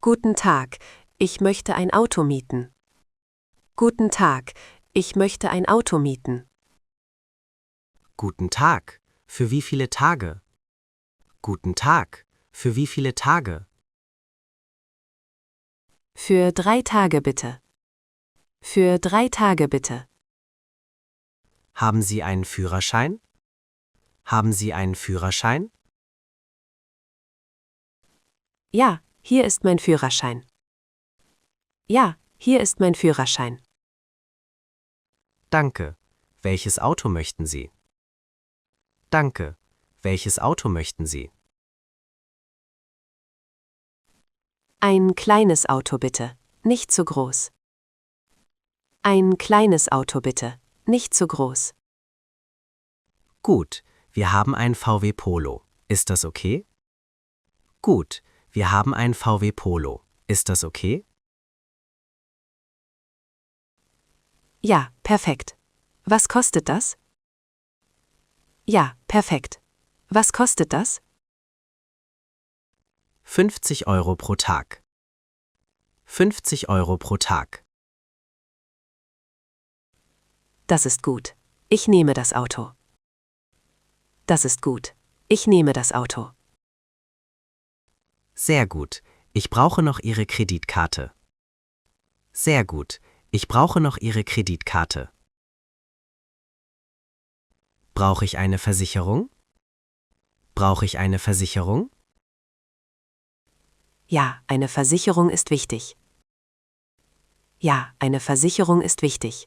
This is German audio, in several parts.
Guten Tag, ich möchte ein Auto mieten. Guten Tag, ich möchte ein Auto mieten. Guten Tag, für wie viele Tage? Guten Tag, für wie viele Tage? Für 3 Tage bitte. Für 3 Tage bitte. Haben Sie einen Führerschein? Haben Sie einen Führerschein? Ja, hier ist mein Führerschein. Ja, hier ist mein Führerschein. Danke. Welches Auto möchten Sie? Danke. Welches Auto möchten Sie? Ein kleines Auto bitte, nicht zu groß. Ein kleines Auto bitte, nicht zu groß. Gut, wir haben ein VW Polo. Ist das okay? Gut, wir haben ein VW Polo. Ist das okay? Ja, perfekt. Was kostet das? Ja, perfekt. Was kostet das? 50 Euro pro Tag. 50 Euro pro Tag. Das ist gut. Ich nehme das Auto. Das ist gut. Ich nehme das Auto. Sehr gut. Ich brauche noch Ihre Kreditkarte. Sehr gut. Ich brauche noch Ihre Kreditkarte. Brauche ich eine Versicherung? Brauche ich eine Versicherung? Ja, eine Versicherung ist wichtig. Ja, eine Versicherung ist wichtig.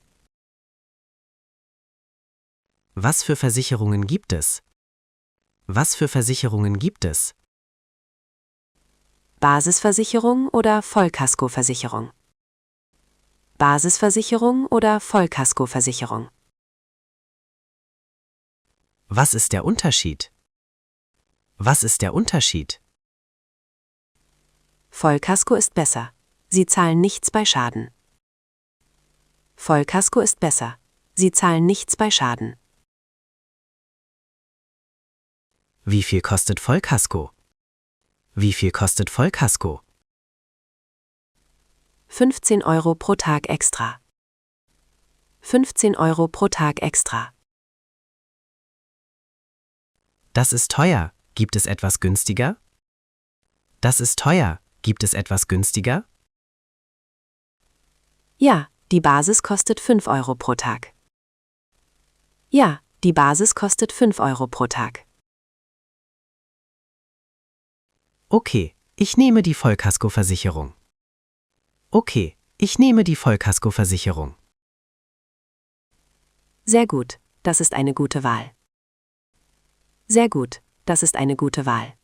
Was für Versicherungen gibt es? Was für Versicherungen gibt es? Basisversicherung oder Vollkaskoversicherung? Basisversicherung oder Vollkaskoversicherung? Was ist der Unterschied? Was ist der Unterschied? Vollkasko ist besser. Sie zahlen nichts bei Schaden. Vollkasko ist besser. Sie zahlen nichts bei Schaden. Wie viel kostet Vollkasko? Wie viel kostet Vollkasko? 15 Euro pro Tag extra. 15 Euro pro Tag extra. Das ist teuer. Gibt es etwas günstiger? Das ist teuer. Gibt es etwas günstiger? Ja, die Basis kostet 5 Euro pro Tag. Ja, die Basis kostet 5 Euro pro Tag. Okay, ich nehme die Vollkaskoversicherung. Okay, ich nehme die Vollkaskoversicherung. Sehr gut, das ist eine gute Wahl. Sehr gut, das ist eine gute Wahl.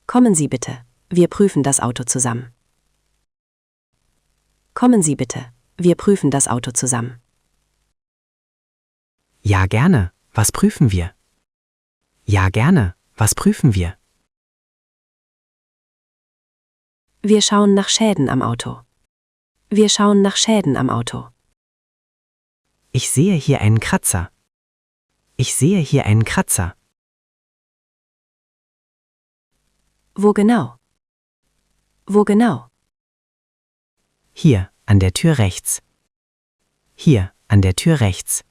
Kommen Sie bitte, wir prüfen das Auto zusammen. Kommen Sie bitte, wir prüfen das Auto zusammen. Ja, gerne. Was prüfen wir? Ja, gerne. Was prüfen wir? Wir schauen nach Schäden am Auto. Wir schauen nach Schäden am Auto. Ich sehe hier einen Kratzer. Ich sehe hier einen Kratzer. Wo genau? Wo genau? Hier, an der Tür rechts. Hier, an der Tür rechts.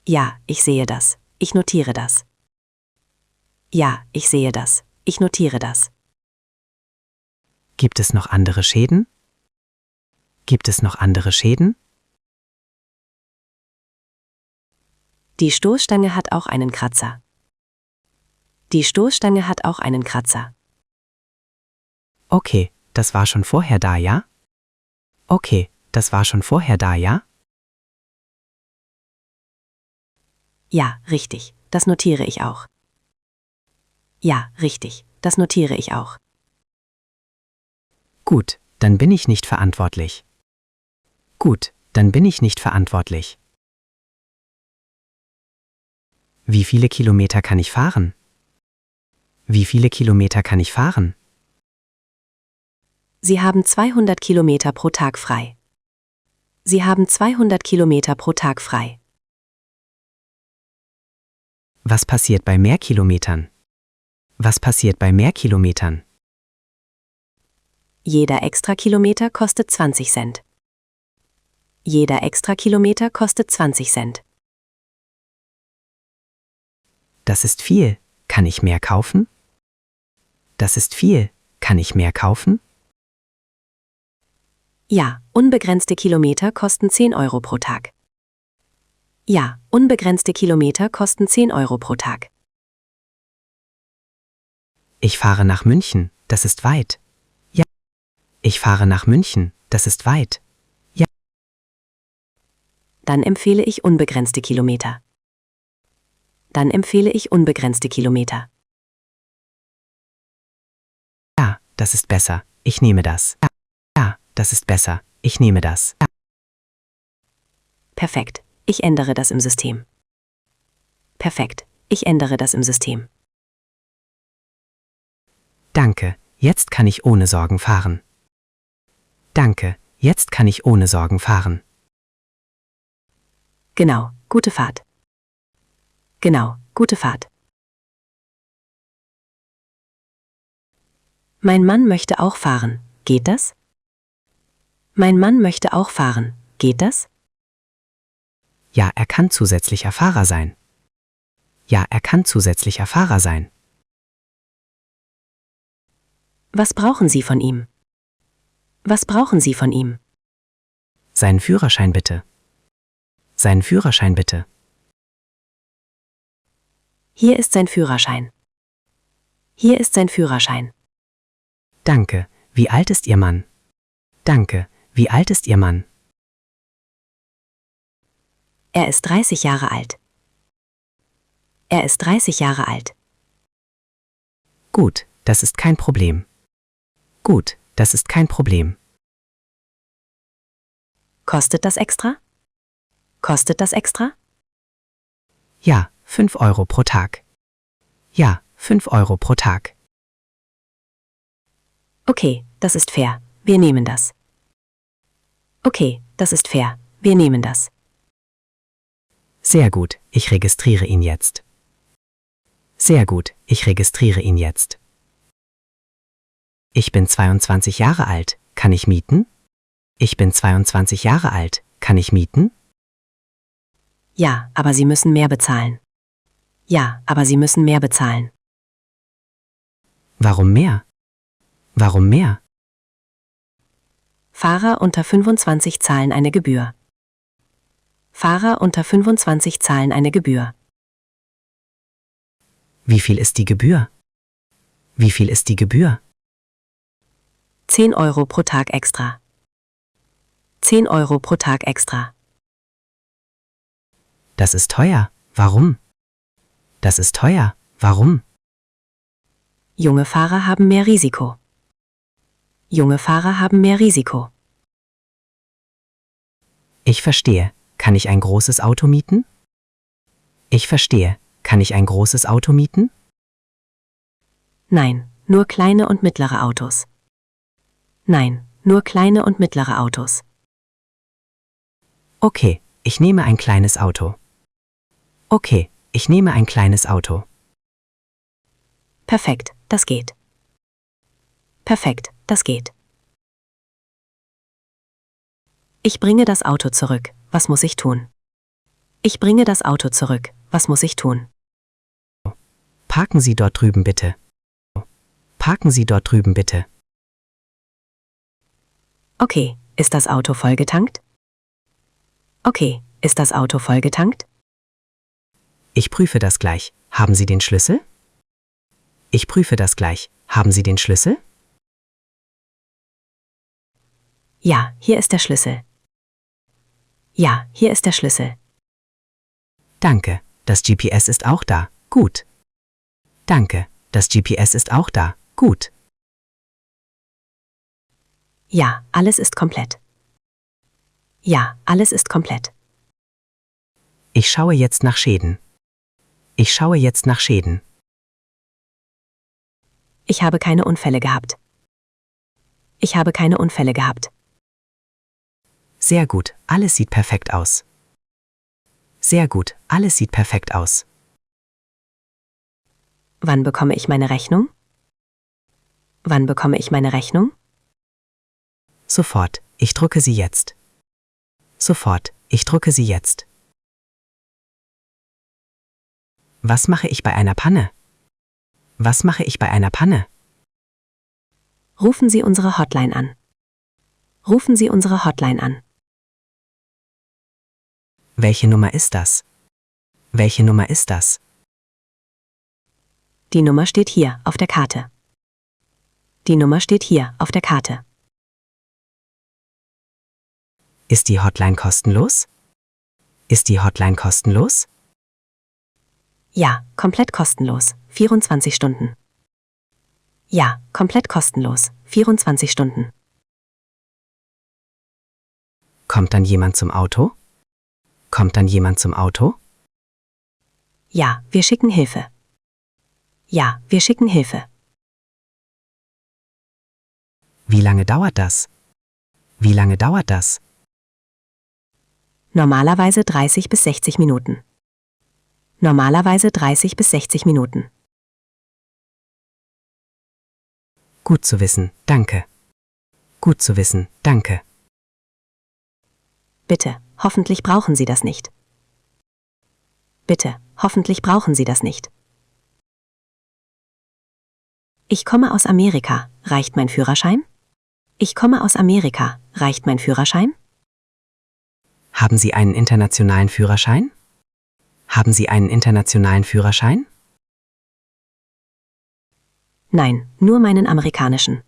Ja, ich sehe das. Ich notiere das. Ja, ich sehe das. Ich notiere das. Gibt es noch andere Schäden? Gibt es noch andere Schäden? Die Stoßstange hat auch einen Kratzer. Die Stoßstange hat auch einen Kratzer. Okay, das war schon vorher da, ja? Okay, das war schon vorher da, ja? Ja, richtig. Das notiere ich auch. Ja, richtig. Das notiere ich auch. Gut, dann bin ich nicht verantwortlich. Gut, dann bin ich nicht verantwortlich. Wie viele Kilometer kann ich fahren? Wie viele Kilometer kann ich fahren? Sie haben 200 Kilometer pro Tag frei. Sie haben 200 Kilometer pro Tag frei. Was passiert bei mehr Kilometern? Was passiert bei mehr Kilometern? Jeder Extrakilometer kostet 20 Cent. Jeder Extrakilometer kostet 20 Cent. Das ist viel. Kann ich mehr kaufen? Das ist viel. Kann ich mehr kaufen? Ja, unbegrenzte Kilometer kosten 10 Euro pro Tag. Ja, unbegrenzte Kilometer kosten 10 Euro pro Tag. Ich fahre nach München, das ist weit. Ja. Ich fahre nach München, das ist weit. Ja. Dann empfehle ich unbegrenzte Kilometer. Dann empfehle ich unbegrenzte Kilometer. Ja, das ist besser. Ich nehme das. Ja, das ist besser. Ich nehme das. Ja. Perfekt. Ich ändere das im System. Perfekt. Ich ändere das im System. Danke, jetzt kann ich ohne Sorgen fahren. Danke, jetzt kann ich ohne Sorgen fahren. Genau, gute Fahrt. Genau, gute Fahrt. Mein Mann möchte auch fahren. Geht das? Mein Mann möchte auch fahren. Geht das? Ja, er kann zusätzlicher Fahrer sein. Ja, er kann zusätzlicher Fahrer sein. Was brauchen Sie von ihm? Was brauchen Sie von ihm? Seinen Führerschein bitte. Seinen Führerschein bitte. Hier ist sein Führerschein. Hier ist sein Führerschein. Danke, wie alt ist Ihr Mann? Danke, wie alt ist Ihr Mann? Er ist 30 Jahre alt. Er ist 30 Jahre alt. Gut, das ist kein Problem. Gut, das ist kein Problem. Kostet das extra? Kostet das extra? Ja, 5 Euro pro Tag. Ja, 5 Euro pro Tag. Okay, das ist fair. Wir nehmen das. Okay, das ist fair. Wir nehmen das. Sehr gut, ich registriere ihn jetzt. Sehr gut, ich registriere ihn jetzt. Ich bin 22 Jahre alt, kann ich mieten? Ich bin 22 Jahre alt, kann ich mieten? Ja, aber Sie müssen mehr bezahlen. Ja, aber Sie müssen mehr bezahlen. Warum mehr? Warum mehr? Fahrer unter 25 zahlen eine Gebühr. Fahrer unter 25 zahlen eine Gebühr. Wie viel ist die Gebühr? Wie viel ist die Gebühr? 10 Euro pro Tag extra. 10 Euro pro Tag extra. Das ist teuer. Warum? Das ist teuer. Warum? Junge Fahrer haben mehr Risiko. Junge Fahrer haben mehr Risiko. Ich verstehe. Kann ich ein großes Auto mieten? Ich verstehe. Kann ich ein großes Auto mieten? Nein, nur kleine und mittlere Autos. Nein, nur kleine und mittlere Autos. Okay, ich nehme ein kleines Auto. Okay, ich nehme ein kleines Auto. Perfekt, das geht. Perfekt, das geht. Ich bringe das Auto zurück. Was muss ich tun? Ich bringe das Auto zurück. Was muss ich tun? Parken Sie dort drüben bitte. Parken Sie dort drüben bitte. Okay, ist das Auto vollgetankt? Okay, ist das Auto vollgetankt? Ich prüfe das gleich. Haben Sie den Schlüssel? Ich prüfe das gleich. Haben Sie den Schlüssel? Ja, hier ist der Schlüssel. Ja, hier ist der Schlüssel. Danke, das GPS ist auch da. Gut. Danke, das GPS ist auch da. Gut. Ja, alles ist komplett. Ja, alles ist komplett. Ich schaue jetzt nach Schäden. Ich schaue jetzt nach Schäden. Ich habe keine Unfälle gehabt. Ich habe keine Unfälle gehabt. Sehr gut, alles sieht perfekt aus. Sehr gut, alles sieht perfekt aus. Wann bekomme ich meine Rechnung? Wann bekomme ich meine Rechnung? Sofort, ich drucke sie jetzt. Sofort, ich drucke sie jetzt. Was mache ich bei einer Panne? Was mache ich bei einer Panne? Rufen Sie unsere Hotline an. Rufen Sie unsere Hotline an. Welche Nummer ist das? Welche Nummer ist das? Die Nummer steht hier auf der Karte. Die Nummer steht hier auf der Karte. Ist die Hotline kostenlos? Ist die Hotline kostenlos? Ja, komplett kostenlos. 24 Stunden. Ja, komplett kostenlos. 24 Stunden. Kommt dann jemand zum Auto? Kommt dann jemand zum Auto? Ja, wir schicken Hilfe. Ja, wir schicken Hilfe. Wie lange dauert das? Wie lange dauert das? Normalerweise 30 bis 60 Minuten. Normalerweise 30 bis 60 Minuten. Gut zu wissen, danke. Gut zu wissen, danke. Bitte, hoffentlich brauchen Sie das nicht. Bitte, hoffentlich brauchen Sie das nicht. Ich komme aus Amerika, reicht mein Führerschein? Ich komme aus Amerika, reicht mein Führerschein? Haben Sie einen internationalen Führerschein? Haben Sie einen internationalen Führerschein? Nein, nur meinen amerikanischen.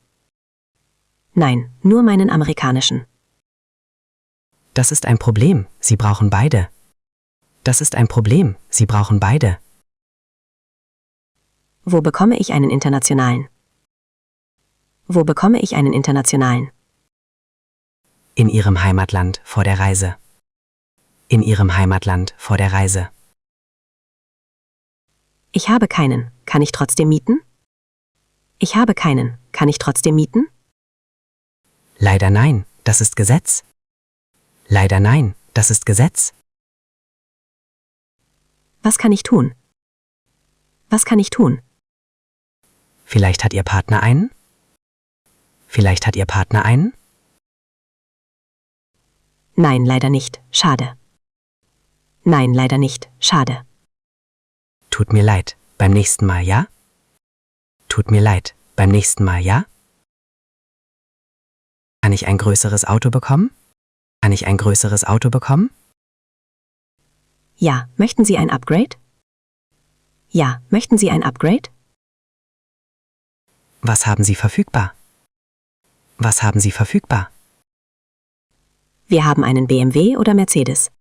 Nein, nur meinen amerikanischen. Das ist ein Problem, Sie brauchen beide. Das ist ein Problem, Sie brauchen beide. Wo bekomme ich einen internationalen? Wo bekomme ich einen internationalen? In Ihrem Heimatland vor der Reise. In Ihrem Heimatland vor der Reise. Ich habe keinen, kann ich trotzdem mieten? Ich habe keinen, kann ich trotzdem mieten? Leider nein, das ist Gesetz. Leider nein, das ist Gesetz. Was kann ich tun? Was kann ich tun? Vielleicht hat Ihr Partner einen? Vielleicht hat Ihr Partner einen? Nein, leider nicht, schade. Nein, leider nicht, schade. Tut mir leid, beim nächsten Mal, ja? Tut mir leid, beim nächsten Mal, ja? Kann ich ein größeres Auto bekommen? Kann ich ein größeres Auto bekommen? Ja, möchten Sie ein Upgrade? Ja, möchten Sie ein Upgrade? Was haben Sie verfügbar? Was haben Sie verfügbar? Wir haben einen BMW oder Mercedes.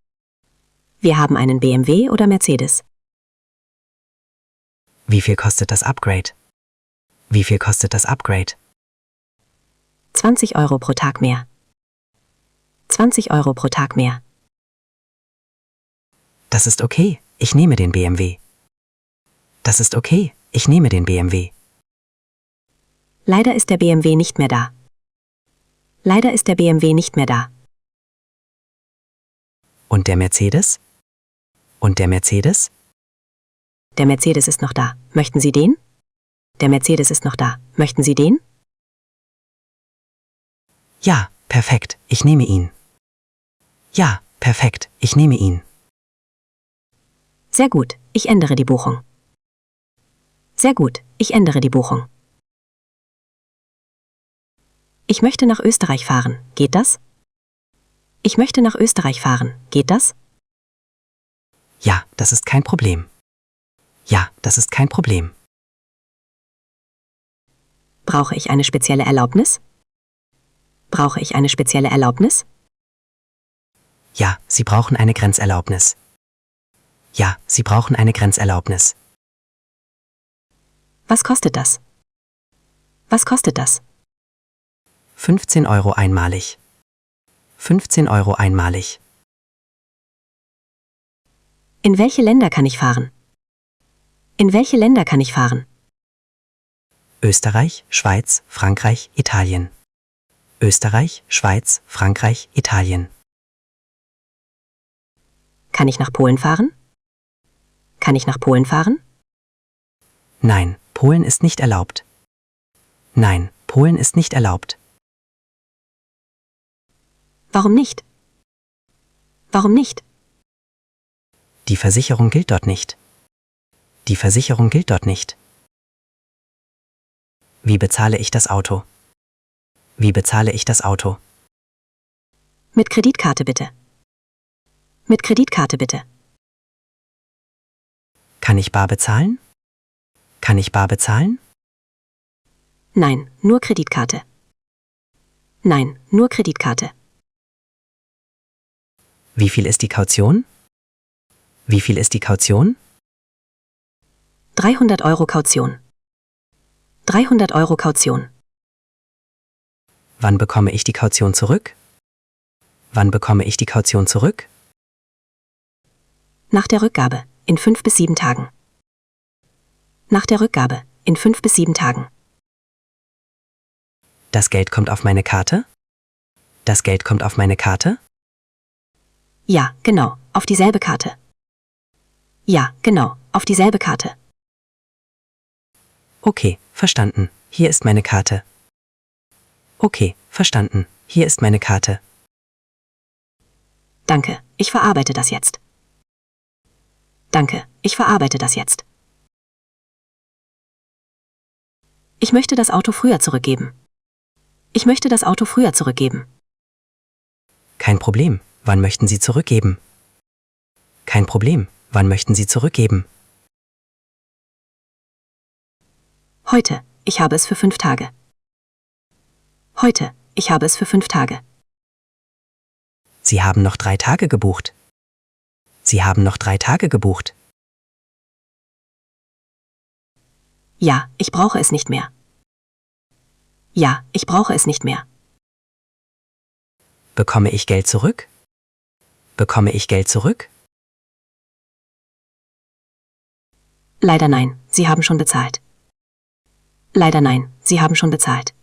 Wir haben einen BMW oder Mercedes. Wie viel kostet das Upgrade? Wie viel kostet das Upgrade? 20 Euro pro Tag mehr. 20 Euro pro Tag mehr. Das ist okay, ich nehme den BMW. Das ist okay, ich nehme den BMW. Leider ist der BMW nicht mehr da. Leider ist der BMW nicht mehr da. Und der Mercedes? Und der Mercedes? Der Mercedes ist noch da. Möchten Sie den? Der Mercedes ist noch da. Möchten Sie den? Ja, perfekt, ich nehme ihn. Ja, perfekt, ich nehme ihn. Sehr gut, ich ändere die Buchung. Sehr gut, ich ändere die Buchung. Ich möchte nach Österreich fahren, geht das? Ich möchte nach Österreich fahren, geht das? Ja, das ist kein Problem. Ja, das ist kein Problem. Brauche ich eine spezielle Erlaubnis? Brauche ich eine spezielle Erlaubnis? Ja, Sie brauchen eine Grenzerlaubnis. Ja, Sie brauchen eine Grenzerlaubnis. Was kostet das? Was kostet das? 15 Euro einmalig. 15 Euro einmalig. In welche Länder kann ich fahren? In welche Länder kann ich fahren? Österreich, Schweiz, Frankreich, Italien. Österreich, Schweiz, Frankreich, Italien. Kann ich nach Polen fahren? Kann ich nach Polen fahren? Nein, Polen ist nicht erlaubt. Nein, Polen ist nicht erlaubt. Warum nicht? Warum nicht? Die Versicherung gilt dort nicht. Die Versicherung gilt dort nicht. Wie bezahle ich das Auto? Wie bezahle ich das Auto? Mit Kreditkarte bitte. Mit Kreditkarte bitte. Kann ich bar bezahlen? Kann ich bar bezahlen? Nein, nur Kreditkarte. Nein, nur Kreditkarte. Wie viel ist die Kaution? Wie viel ist die Kaution? 300 Euro Kaution. 300 Euro Kaution. Wann bekomme ich die Kaution zurück? Wann bekomme ich die Kaution zurück? Nach der Rückgabe, in 5 bis 7 Tagen. Nach der Rückgabe, in 5 bis 7 Tagen. Das Geld kommt auf meine Karte? Das Geld kommt auf meine Karte? Ja, genau, auf dieselbe Karte. Ja, genau, auf dieselbe Karte. Okay, verstanden. Hier ist meine Karte. Okay, verstanden. Hier ist meine Karte. Danke, ich verarbeite das jetzt. Danke, ich verarbeite das jetzt. Ich möchte das Auto früher zurückgeben. Ich möchte das Auto früher zurückgeben. Kein Problem. Wann möchten Sie zurückgeben? Kein Problem. Wann möchten Sie zurückgeben? Heute, ich habe es für 5 Tage. Heute, ich habe es für 5 Tage. Sie haben noch 3 Tage gebucht. Sie haben noch 3 Tage gebucht. Ja, ich brauche es nicht mehr. Ja, ich brauche es nicht mehr. Bekomme ich Geld zurück? Bekomme ich Geld zurück? Leider nein, Sie haben schon bezahlt. Leider nein, Sie haben schon bezahlt.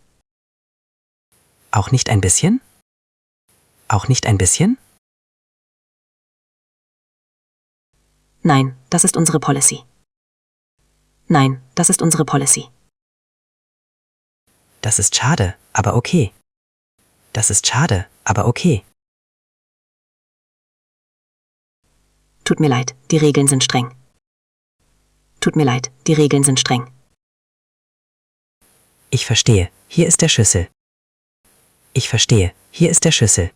Auch nicht ein bisschen? Auch nicht ein bisschen? Nein, das ist unsere Policy. Nein, das ist unsere Policy. Das ist schade, aber okay. Das ist schade, aber okay. Tut mir leid, die Regeln sind streng. Tut mir leid, die Regeln sind streng. Ich verstehe, hier ist der Schlüssel. Ich verstehe, hier ist der Schlüssel.